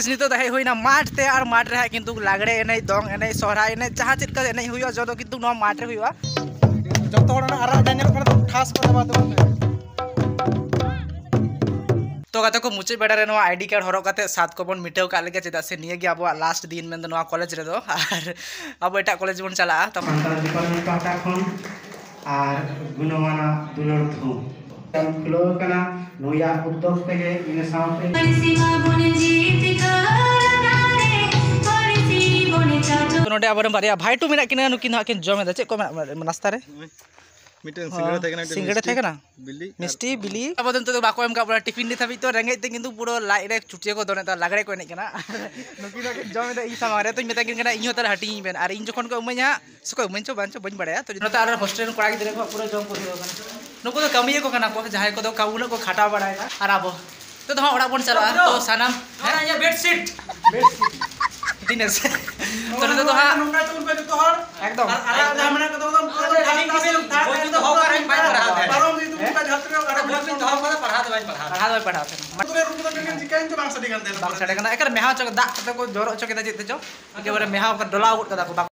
Guys नितो दा होइना माठ ते और माठ रे किंतु लागड़े एने दंग एने सोहराय एने जहां चित का एने हुइया जदो किंतु नो माठ रे हुइया जतो हड़ा आरा डानेल पर ठास को दबा दो तो गाते को मुचे बेड़ा रे नो आईडी कार्ड हरो काते सात को बन मिटाव का लगे चेदा से निये गे अब लास्ट दिन में नो कॉलेज रे दो और अब एटा कॉलेज बन चला तो संताल डिपार्टमेंट पाटा खन और गुणमाना दुलर थु तम फ्लो कना नोया उद्योग तेगे इन साउते तो नोडे अब बारिया भाई टू मिना किना नुकिन हाकिन जमे दा चे को नास्ता रे मिटन सिंगड़ा थे ना बिल्ली मिस्टी बिली अब तो बाको एम का टिफिन दे थाबी तो रेंगे ते किंतु पूरा लाई रे छुटिया को दोने ता लागड़े को एने कना नुकिन हाकिन जमे दा ई सामारे तो मेता किन कना इहो तर हटी बेन और इन जखन को उमैया सको उमैचो बांचो बन बड़ाया तो नता और हॉस्टल कोड़ा गिदरे को पूरा जम को दियो कना नुको तो कमिए को कना को जहाय को दो काउना को खाटा बड़ाया और अब तो दो ओड़ा बन चला तो सनम या बेडशीट दिनेश तो नता तो हा नंगा तो उनपे तो हर एकदम आरा हमने को तो खाली किसी लोग था वो तो होगा रे बात पढ़ा दे पारों भी तुम का झत्र अरे बहुत दिन तो हम पढ़ा दे पढ़ा तुरे रूप तो के जिकाइन तो बांग सडी करते बांग सडी करना एकर मेहा चक दा कते को जोरो चक दा जिते जो के बारे मेहा का डोला उठ कदा को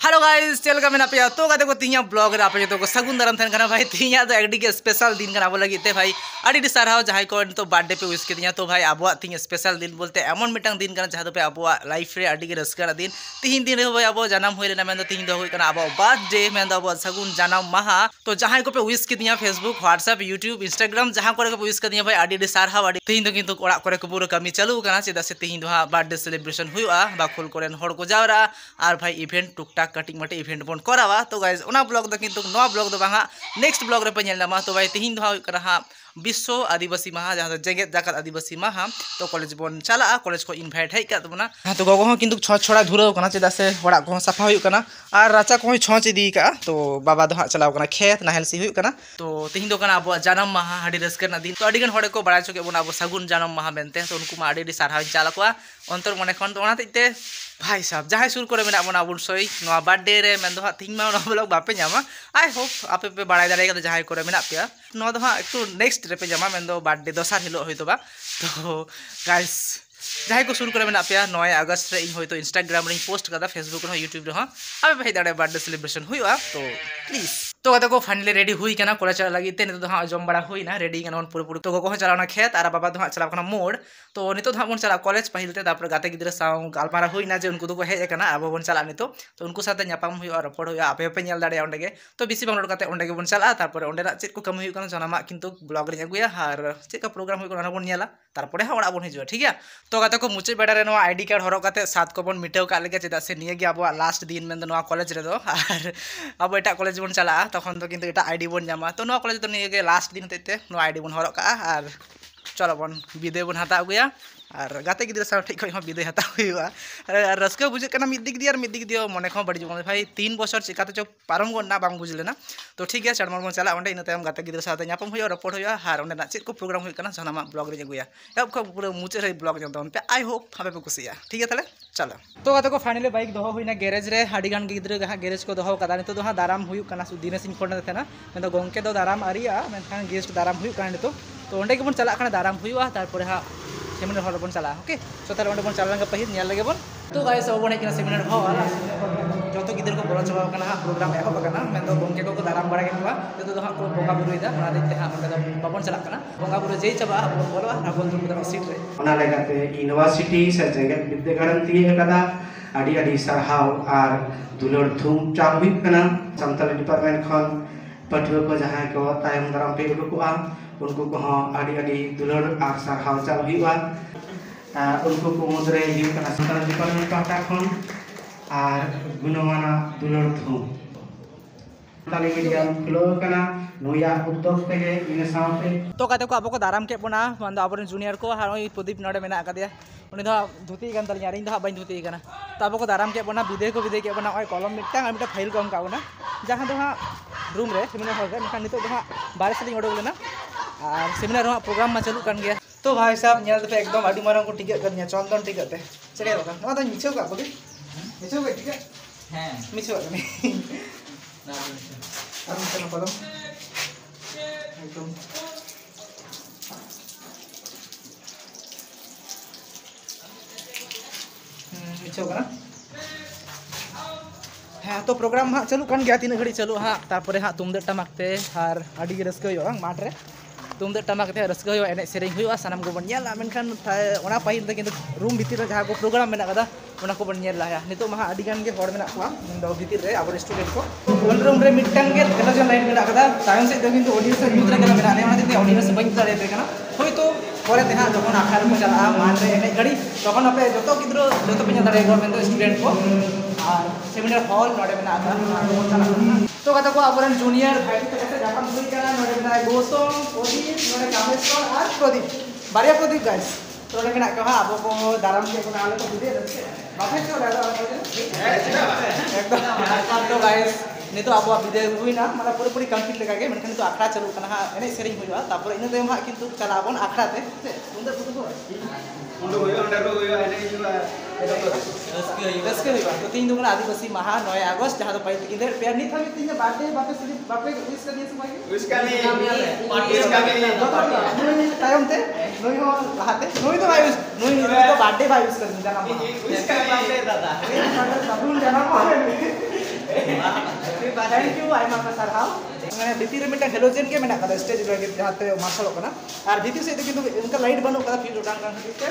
हेलो गाइस चल का मेना पे तो गाते को तिया ब्लॉग रे आपे तो को सगुन दाराम थन कना भाई तिया तो एकडी के स्पेशल दिन कना बोला गिते भाई आडी साराव जहाय को तो बर्थडे पे विश के तिया तो भाई आबो तिया स्पेशल दिन बोलते एमन मिटंग दिन कना जहां तो पे आबो लाइफ रे आडी के रस्का दिन तिहिन दिन रे भाई आबो जन्म होय रेना मेन तिहिन दो होय कना आबो बर्थडे मेन दो आबो सगुन जन्म माहा तो जहाय को पे विश के तिया फेसबुक व्हाट्सएप यूट्यूब इंस्टाग्राम जहां करे को विश के तिया भाई आडी साराव आडी तिहिन दो किंतु ओड़ा करे को पूरा कमी चालू कना चेदा से तिहिन दो बर्थडे सेलिब्रेशन हुआ बाखुल कोरेन हड़ को जावरा और भाई इवेंट टुकटाक कटिंग मटे इवेंट बन करावा तो गाइस ओना ब्लॉग दो किंतु नवा ब्लॉग दो बांगा नेक्स्ट ब्लॉग रे पे नेल नामा तो भाई तिहिन दो करा विश्व आदिवासी माहा जहां जेगेत जाकत आदिवासी माहा तो कॉलेज बन चला कॉलेज को इनवाइट है तबना तो गगो हो किंतु छ छोड़ा धुराव कना चेदा से होड़ा को साफा हुई कना और राचा को छच इदी का तो बाबा दो चलाव कना खेत नाहेल सी हुई कना तो तिहिन दो कना अब जन्म माहा हाडी रस्कर ना दिन तो अडिगन होड़े को बड़ा चके बना अब सगुन जन्म माहा बेनते तो उनको मा आडी सारहाव चाला को अंतर मने खन तो ओना तेते भाई साहब जहां सुर करे मेना बना अवश्य नवा बर्थडे रे मेन दो हा तिहिन मा ब्लॉग बापे जामा आई होप आपे पे बड़ा दाड़े का जहां करे मेना पे नवा दो हा एकटू नेक्स्ट रे पे जामा मेन दो बर्थडे दोसार हिलो होय तो बा तो गाइस जहां को शुरू करे मेना पे 9 अगस्त रे इन होय तो इंस्टाग्राम रे पोस्ट करदा फेसबुक रे यूट्यूब रे आपे भाई दाड़े बर्थडे सेलिब्रेशन हुआ तो प्लीज तो गाते को फाइनली रेडी हुई कना कॉलेज चला लगी ते तो हाँ जम बड़ा हुई ना रेडी कना पूरे पूरे तो को चलाना खेत और बाबा तो चला मोड़ तो नितो तो बन चला कॉलेज पहिलते तापर गाते गिद्रा साव गालमारा हुई ना जे उनको तो हेज कना अब बन चला नितो तो उनको साथे न्यापाम हुई और रपड़ हुई आपे पे नेल दाड़े ओंडे गे तो बिसी बांग काते ओंडे गे बन चला तापर ओंडे ना चेक को कम हुई कना जनामा किंतु ब्लॉग रे अगुया और चेक का प्रोग्राम हुई कना बन नेला तारपरे हा ओड़ा बन हिजुआ ठीक है तो गाते को मुचे बेड़ा रे नो आईडी कार्ड हरो काते सात को बन मिटाव का लगे चेदा से निये गे अब लास्ट दिन में नो कॉलेज रे दो और अब एटा कॉलेज बन चला तखन तो किंतु एटा आईडी बन जामा तो नो कॉलेज तो निये गे लास्ट दिन होते नो आईडी बन हरो का और चलो बन विदे बन हता अगुया और गाते गिद्रा साव ठीक खय विदे हता हुआ और रस्का बुझे कना मिद दिक दियो मने खो बड़ी जमन भाई 3 बছর चिकाते चो पारम गना बांग बुझले ना तो ठीक है चढ़मर बन चला ओंडे इन तायम गाते गिद्रा साथे न्यापम हुआ रपड़ हुआ और ओंडे ना चेक को प्रोग्राम हुई कना जनामा ब्लॉग रे अगुया अब को पूरा मुचे रे ब्लॉग जम पे आई होप हबे पे कुसिया ठीक है ताले चलो तो गाते को फाइनली बाइक दोहो हुई ना गैरेज रे हाडीगान गिद्रा जहां गैरेज को दोहो कदा नितो दोहा दाराम हुई कना सुदिने सिंह फोन देते ना मैं तो गोंके दो दाराम आरिया मैं गेस्ट दाराम हुई कना नितो तो ओंडे के बन चला कना दाराम हुआ तारपरे हा सेमिनार हॉल बन चला ओके सो तार ओंडे बन चला लंगा पहिल नेल लगे बन तो गाइस अब बन सेमिनार हॉल जो गिद्रा को बोला चबा कना प्रोग्राम एहो बकना मैं तो गोंके को दाराम बड़ा के हुआ तो दोहा को बोंगा बुरुइदा ना देते हा ओंडे दो बाबन चला कना बोंगा बुरु जेई चबा बोलवा राबन दुर सीट रे ओना लेगाते यूनिवर्सिटी से जेगेत विद्यागार तिये कदा आडी आडी सरहाव और दुलर धूम चाम हुई कना संताल डिपार्टमेंट खन पठुआ को जहां को तायम दाराम पे उडुकुआ उनको को आडी आडी दुलर और सरहाव चाल हुआ उनको को मुद्रे हिउ कना संताल डिपार्टमेंट पाटा खन और गुणमाना दुलर धूम ताली मीडियम फ्लो कना नोया उद्योग तेगे इन साउते तो कहते को आपको दाराम के पना मान आबरन जूनियर को हार प्रदीप नडे मेना कदिया उनी दो धुती गन तलिया रिन दो बाइन धुती गना तो आपको दाराम के पना विदे के बना ओय कलम मिटटा मिटा फाइल को हम काउना जहां दो रूम रे सेमिनार हॉल रे मेखा नितो दो बारे से ओडो लेना और सेमिनार प्रोग्राम मा चालू कान गया तो भाई साहब नेल पे एकदम आडी मारन को टिकट करनिया चंदन टिकट चले बका नो तो मिछो का बगे मिछो के टिकट हां मिछो नहीं ना अब चलो कलम एकदम पीछे करना हाँ तो प्रोग्राम हाँ चलू कान गया तीन घड़ी चलू हाँ तारपरे हाँ तुमदे टमाकते और अड़ी रस्क माठ रे तुमदे टमाकते रस्क एने सेरें सामान को बन मेखान पाहिल किंतु रूम भीतर जहाँ को प्रोग्राम में को बन नितो हाँ अड़ी गान के भीतर रे अब स्टूडेंट को वन रूम रे मिटन के टेलीविजन लाइट में तायम से किंतु ऑडियंस यूथ रे मेना ऑडियंस बन दाड़े हई तो परे हाँ जो आखड़ा को चला माठ रे एने घड़ी तक पे जो गिद्रो जो पे दाड़े स्टूडेंट को और सेमिनार हॉल नोड़े में तो कथा को अब जूनियर भाई जापान हुई नोड़े में गौतम प्रदीप नोड़े कामेश्वर और प्रदीप बारिया प्रदीप गाइस तो नोड़े में अब को दाराम के आले को बुझे बापे एकदम तो गाइस नितो अब विदाय हुईना माने पूरी कंप्लीट लगा के मेनखान तो आखड़ा चलू कना एने सेरिंग हुआ तापर इन तयम हा किंतु चला बन आखड़ा ते सुंदर फुटो को अंडर हुआ एने हुआ रस्के हुआ तो तीन दुगना आदिवासी महा 9 अगस्त जहां तो पहले किंदे पेयर नहीं था तीन बर्थडे बापे विश कर दिए समय विश का नहीं पार्टी का नहीं टाइम ते नोई हो लहाते नोई तो भाई नोई तो बर्थडे भाई विश कर दिया नाम विश का बर्थडे दादा बाबून जाना थैंक यू आयमा सारहाव मैंने भीतर में हेलोजेन के मेना स्टेज लगे जहाँ पे मार्शल और भीतर से किंतु उनका लाइट बनू फील उठान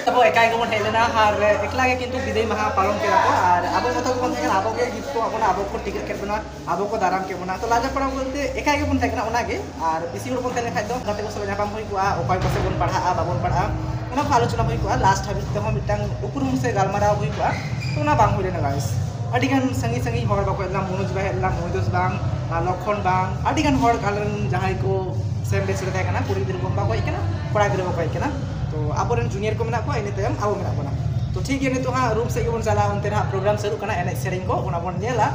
अब एकाई को हेलना और एकला के किंतु विदाय महा पालन के और अब कथा को अब के गिफ्ट को अब को टिकट के बना अब को दाराम के बना तो लाजा पड़ा बोलते एकाई के बन थाकना ओना के और बेसी होड़ बन थाने खाय दो गते को सब जापाम होई को उपाय को से बन पढ़ा बाबन पढ़ा ओना आलोचना होई को लास्ट हाबित ते मिटांग उपरुम से गालमारा होई को तो ना बांग होइना गाइस अडिगान संगी हर बाको एला मनोज भाई एला मोहिदोस बांग लक्षण बांग अडिगान हर कालन जहां को सेम बेस रे थाकना कुड़ी गिद्रो को बाको इकना कोड़ा गिद्रो को इकना तो आबोरन जूनियर को मेना को इने तयम आबो मेना कोना तो ठीक है तो हां रूम से के बन चला उनते हां प्रोग्राम शुरू कना एने सेरिंग को ओना बन नेला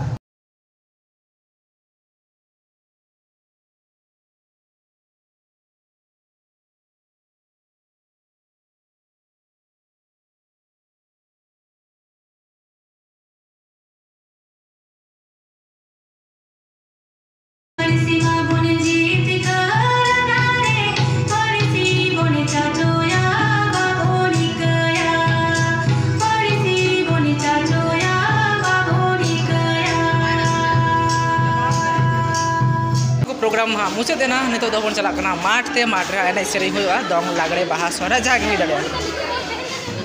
प्रोग्राम हाँ मुझे देना नितो दो बन चला कना माठ ते माठ रे एने सेरिंग हुआ दंग लागड़े बाहा सोरा जहाँ के दाड़े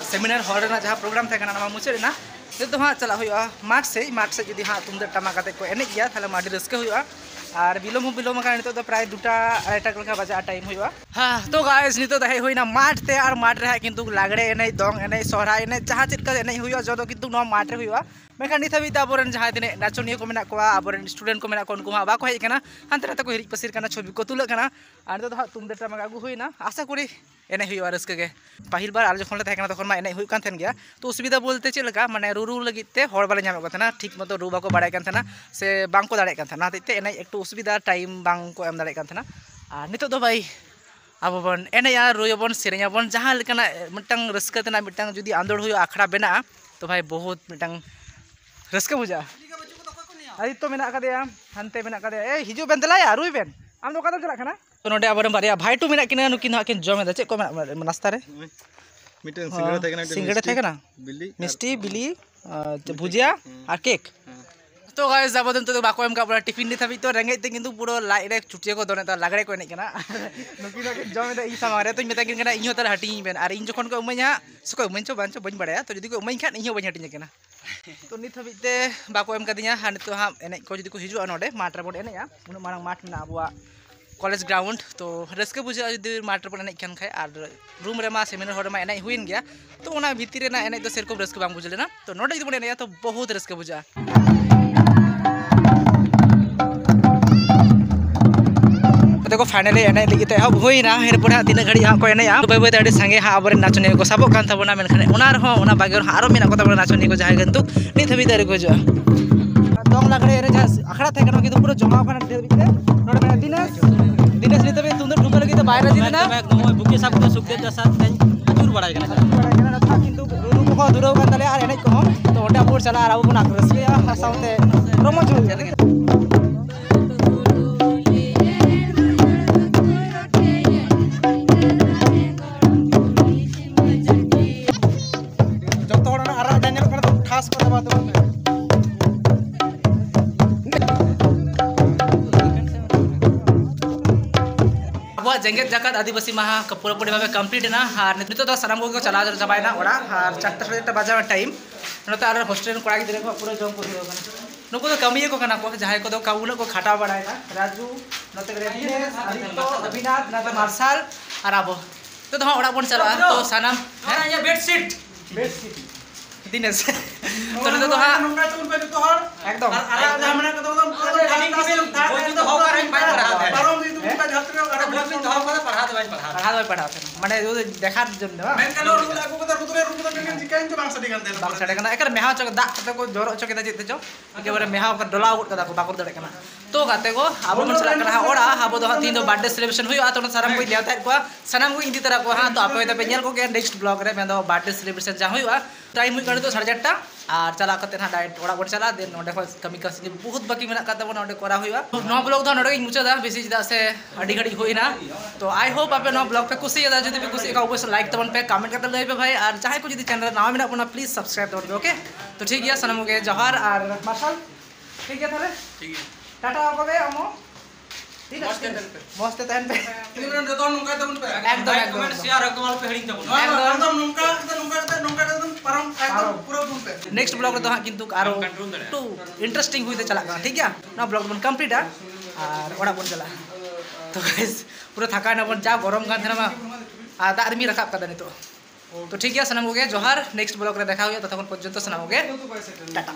सेमिनार हॉल ना जहाँ प्रोग्राम थे कना मुझे ना नितो हाँ चला हुआ माठ से जुदी हाँ तुमदे टमाक को एने गया थाले माडी रस्के हुआ और बिलोम नितो तो प्राय 2टा 2:30 बजा टाइम हुआ हाँ तो गाइस नितो दहे हुईना माठ ते और माठ रे किंतु लागड़े एने दंग एने सोहरा एने जहाँ चेक एने हुआ जो किंतु नो माठ रे हुआ मेखान नित हाबी आबोरन जहाँ तीन नाचनिया को मेना कोआ आबोरन स्टूडेंट को मेना को उनको हाँ बाको हेजना हानते नाते को हिरिज पसिर कना छवि को तुलक कना और नितो हाँ तुमदे टमाक आगु हुईना आशा करी एने हुआ रस्के के पाहिल बार आले जखन ले थाकना तखन मा एने हुई कान थेन गया तो असुविधा बोलते चेक लगा माने रू लगित ते हर बाले नामे को थेना ठीक मतो रू बाको बाड़ाय कान थेना से बांग को दाड़े कान थेना ते एने एकटु असुविधा टाइम बांग को एम दाड़े कान थेना और नितो दो भाई अब बन एनेया रुयाबन सेरेኛबन जहाँ लेकाना मिटंग रस्के तेना मिटंग जुदी आंदोड़ हुई आखड़ा बेना तो भाई बहुत मिटंग रस्के बुझा अरे तो मेना कदेया हानते मेना कदेया ए हिजु बेन दलाया रुई बेन आम दो कदम चला खाना तो नोडे आबरन बारिया भाई टू मेना किना नुकिन हाकिन जमे दा चे को नास्ता रे मिटन सिंगड़ा थे ना बिल्ली मिष्टी बिली भुजिया और केक तो गाइस जाबदन तो बाको एम का पूरा टिफिन नि थाबी तो रेंगे ते किंतु पूरा लाई रे चुटिया को दोने तो लागड़े को एने कना नुकिन हाकिन जमे दा ई सामारे तो मेता किन कना इहो तर हटिኝ बेन और इन जखन को उमैया सको उमैचो बांचो बኝ बाड़ाया तो जदी को उमैñ खान इहो बኝ हटिኝ कना तो नित हाबिते बाको एम कदिया हां नितो हां एने को जदी को हिजुआ नोडे माठ रे बोन एनेया उन मारंग माठ ना अबुआ कॉलेज ग्राउंड तो रस्के बुझा जदी माठ रे बोन एने खान खाय और रूम रे मा सेमिनार हॉल रे मा एने हुइन गया तो ओना भीतर रे ना एने तो सेरकम रस्के बांग बुझलेना तो नोडे जदी बोन एनेया तो बहुत रस्के बुझा देखो फाइनली एने लगिते हब होइना हेरपर हाँ तीन घड़ी हाँ को एने बाय बाय अड़ी संगे हाँ आबरे नाचनिया को सबक कान थाबोना मेनखान ओना रहो ओना बागेर आरो मेना को ताबोना नाचनिया को जहां किंतु नित हबी दारे को जो दंग लागड़े एने जहां आखड़ा थे कना किंतु पूरा जमा खाना ढेर बिते नोडे मेना दिनेश नित बे तुंदर ढुंगा लगी तो बायरा जिना बुके सब तो सुख दे साथ दूर बढ़ाई कना था किंतु रूम को दूरव कान ताले आर एने को तो ओंडे अबोर चला आर अबो बना रसके साउते रोमच हो खास जेंगेत जाकात आदिवासी महा पूरा पूरी भावे कमप्लीट ना और नितो तो सानाम को चला चाबायना ओड़ा और 4टा बजा टाइम नोते आर हॉस्टल कोड़ा गिद्रा को पूरा जम को होगा नुको तो कमी को कना को जहां को तो काउन को खाटा बड़ायना राजू नोते दिनेश आदित्य अभिनाथ नोते मार्शल और आबो तो ओड़ा बन चला तो सानाम या बेडशीट दिनेश तो नितो तो हां नोंका तो पे तो हर एकदम आरा हमने को तो बोल तो होगा रही बाई पढ़ा पारो दी तुम का छात्र अरे बोल तो होगा पढ़ा माने जो देखार जन ना मेन कलो को तो रुतरे के जिकाइन तो बांग सडी गन बांग सडी गना एकर मेहा चक दा कते को जोरो चक दा जिते चो के बारे मेहा को डोला उठ कदा को बाकुर दड़े कना तो गाते को आबो मन चला करा ओड़ा आबो दो तीन दो बर्थडे सेलिब्रेशन हुई आ तो साराम को नेवता को सनाम को इदी तरह को हां तो आपे तो पेनल को के नेक्स्ट ब्लॉग रे में दो बर्थडे सेलिब्रेशन जा हुई टाइम हुई तो 8:30 और चला करते ना डायरेक्ट ओड़ा बड़ चला देन नोडे खो कमी कसली बहुत बाकी मेना काते बन नोडे करा हुआ नो ब्लॉग तो नोडे मुचादा बेसी जिदा से अडी घड़ी होइना तो आई होप आपे नो ब्लॉग पे खुशी है जदी भी खुशी का अवश्य लाइक तबन पे कमेंट करते लई पे भाई और चाहे को जदी चैनल नाम मेना अपना प्लीज सब्सक्राइब तबन पे ओके तो ठीक है सनम के जौहर और मार्शल ठीक है थाले ठीक है टाटा को गए हमो ठीक है मस्त तहन पे निमन तो नुका तबन पे एकदम कमेंट शेयर कमाल पे हेडिंग तबन एकदम नुका एकदम परम एकदम पूरा तुम पे नेक्स्ट ब्लॉग रे तो हां किंतु आरो टू इंटरेस्टिंग हुई ते चला का ठीक है ना ब्लॉग बन कंप्लीट है और ओड़ा बन चला तो गाइस पूरा थका ना बन जा गरम गान थेना आ दा आर्मी रखा कदा नितो तो ठीक है सनम को के जोहार नेक्स्ट ब्लॉग रे देखा हुआ ततक्षण पर्यंत सनम को के टाटा।